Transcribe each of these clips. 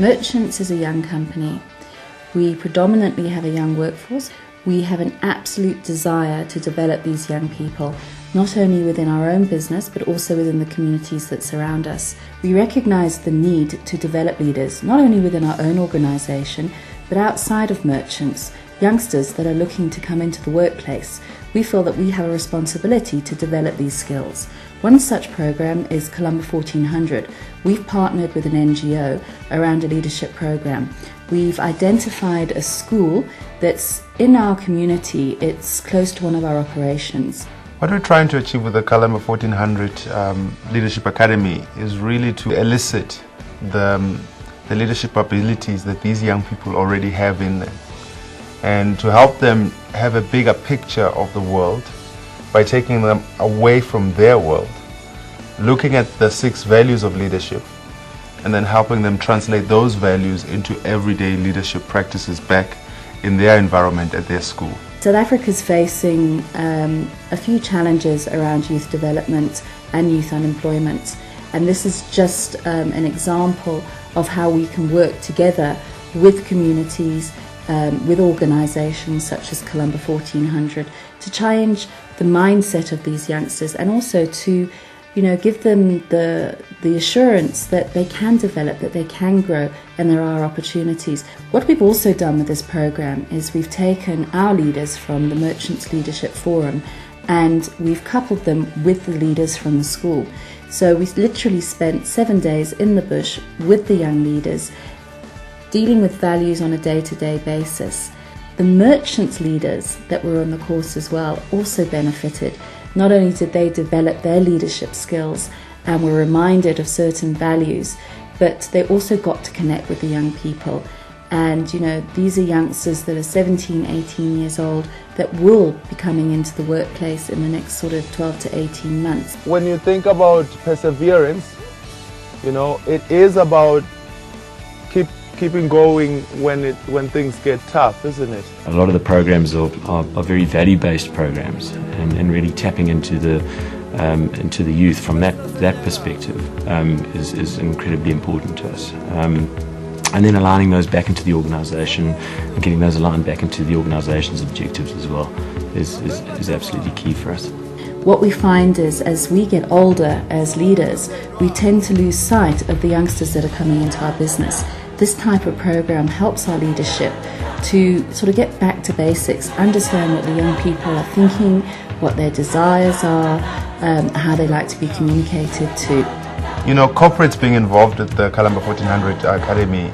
Merchants is a young company. We predominantly have a young workforce. We have an absolute desire to develop these young people, not only within our own business, but also within the communities that surround us. We recognise the need to develop leaders, not only within our own organisation, but outside of Merchants, youngsters that are looking to come into the workplace. We feel that we have a responsibility to develop these skills. One such program is Columba 1400. We've partnered with an NGO around a leadership program. We've identified a school that's in our community. It's close to one of our operations. What we're trying to achieve with the Columba 1400 Leadership Academy is really to elicit the leadership abilities that these young people already have in them, and to help them have a bigger picture of the world by taking them away from their world, looking at the 6 values of leadership, and then helping them translate those values into everyday leadership practices back in their environment at their school. South Africa is facing a few challenges around youth development and youth unemployment, and this is just an example of how we can work together with communities, with organisations such as Columba 1400 to change the mindset of these youngsters, and also to give them the assurance that they can develop, that they can grow, and there are opportunities. What we've also done with this program is we've taken our leaders from the Merchants Leadership Forum and we've coupled them with the leaders from the school. So we literally spent 7 days in the bush with the young leaders, dealing with values on a day-to-day basis. The Merchants leaders that were on the course as well also benefited. Not only did they develop their leadership skills and were reminded of certain values, but they also got to connect with the young people. And these are youngsters that are 17, 18 years old that will be coming into the workplace in the next sort of 12 to 18 months. When you think about perseverance, it is about keeping going when things get tough, isn't it? A lot of the programs are very value-based programs, and really tapping into the youth from that perspective is incredibly important to us. And then aligning those back into the organisation and getting those aligned back into the organisation's objectives as well is absolutely key for us. What we find is, as we get older as leaders, we tend to lose sight of the youngsters that are coming into our business. This type of program helps our leadership to sort of get back to basics, understand what the young people are thinking, what their desires are, how they like to be communicated to. Corporates being involved with the Columba 1400 Academy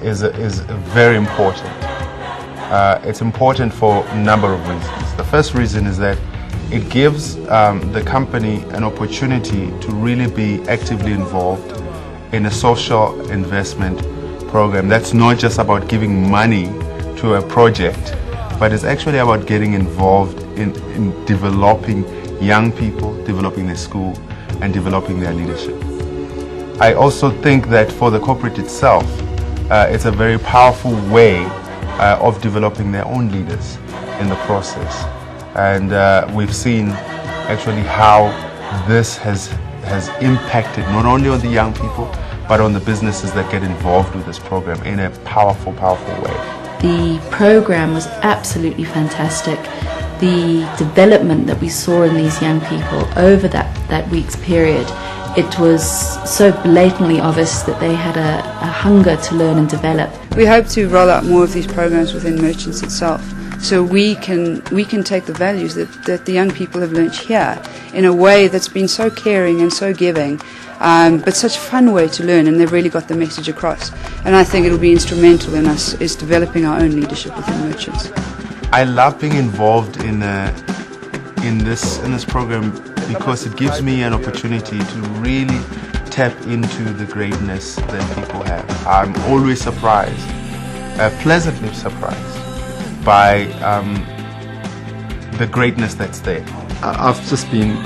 is very important. It's important for a number of reasons. The first reason is that it gives the company an opportunity to really be actively involved in a social investment program. That's not just about giving money to a project, but it's actually about getting involved in developing young people, developing their school, and developing their leadership. I also think that for the corporate itself, it's a very powerful way of developing their own leaders in the process. And we've seen actually how this has impacted not only on the young people, but on the businesses that get involved with this program in a powerful way. The program was absolutely fantastic. The development that we saw in these young people over that week's period, it was so blatantly obvious that they had a hunger to learn and develop. We hope to roll out more of these programs within Merchants itself, so we can take the values that the young people have learnt here in a way that's been so caring and so giving, but such a fun way to learn, and they've really got the message across. And I think it'll be instrumental in us is developing our own leadership within Merchants. I love being involved in this program because it gives me an opportunity to really tap into the greatness that people have. I'm always surprised, pleasantly surprised by the greatness that's there. I've just been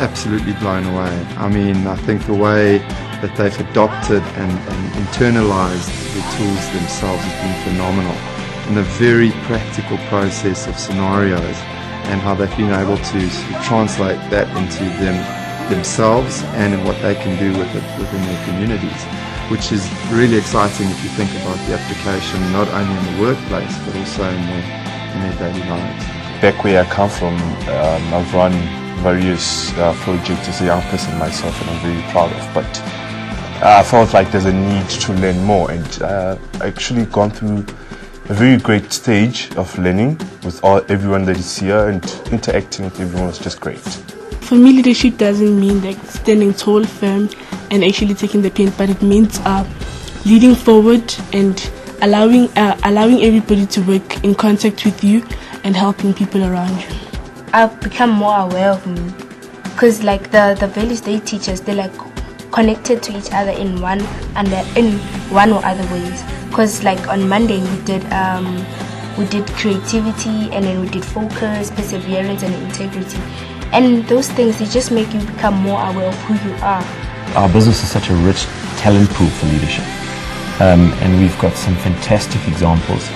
absolutely blown away. I mean, I think the way that they've adopted and internalized the tools themselves has been phenomenal. And the very practical process of scenarios and how they've been able to translate that into themselves and in what they can do with it within their communities. which is really exciting if you think about the application not only in the workplace but also in their daily lives. Back where I come from, I've run various projects as a young person myself, and I'm very proud of, but I felt like there's a need to learn more, and I actually gone through a very great stage of learning with everyone that is here, and interacting with everyone was just great. For me, leadership doesn't mean like standing tall, firm, and actually taking the pen, but it means leading forward and allowing everybody to work in contact with you and helping people around you. I've become more aware of me, because like the values they teach us, they're like connected to each other in one or other ways. Because like on Monday we did creativity, and then we did focus, perseverance, and integrity. And those things, they just make you become more aware of who you are. Our business is such a rich talent pool for leadership, and we've got some fantastic examples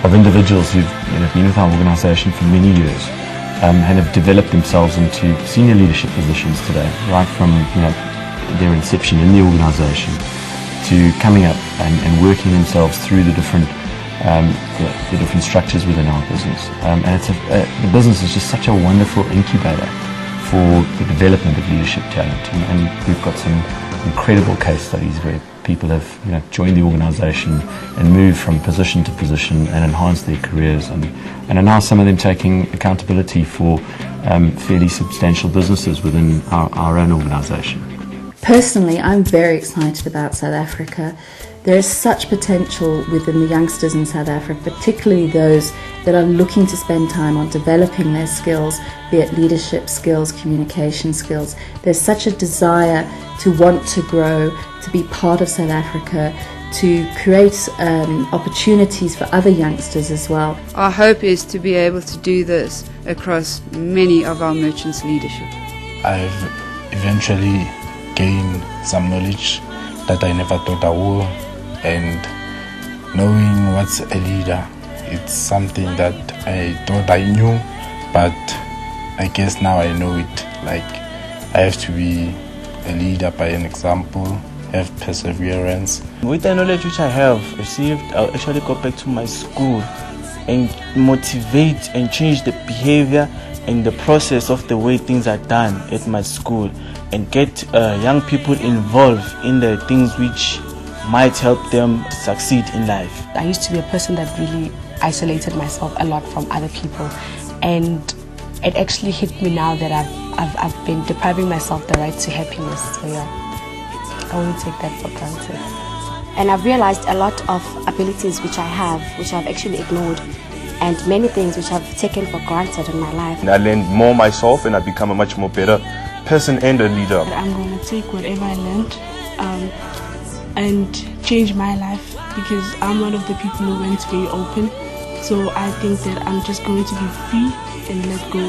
of individuals who've been with our organisation for many years and have developed themselves into senior leadership positions today, right from their inception in the organisation to coming up and working themselves through the different structures within our business. And the business is just such a wonderful incubator for the development of leadership talent, and we've got some incredible case studies where people have joined the organisation and moved from position to position and enhanced their careers, and are now some of them taking accountability for fairly substantial businesses within our own organisation. Personally, I'm very excited about South Africa. There is such potential within the youngsters in South Africa, particularly those that are looking to spend time on developing their skills, be it leadership skills, communication skills. There's such a desire to want to grow, to be part of South Africa, to create opportunities for other youngsters as well. Our hope is to be able to do this across many of our merchants' leadership. I've eventually gained some knowledge that I never thought I would, and knowing what's a leader, it's something that I thought I knew, but I guess now I know it. Like, I have to be a leader by an example, have perseverance. With the knowledge which I have received, I'll actually go back to my school and motivate and change the behavior and the process of the way things are done at my school, and get young people involved in the things which might help them succeed in life. I used to be a person that really isolated myself a lot from other people, and it actually hit me now that I've been depriving myself the right to happiness. So yeah, I won't take that for granted. And I've realized a lot of abilities which I have, which I've actually ignored, and many things which I've taken for granted in my life. I learned more myself, and I become a much more better person and a leader. I'm going to take whatever I learned and change my life, because I'm one of the people who went very open. So I think that I'm just going to be free and let go.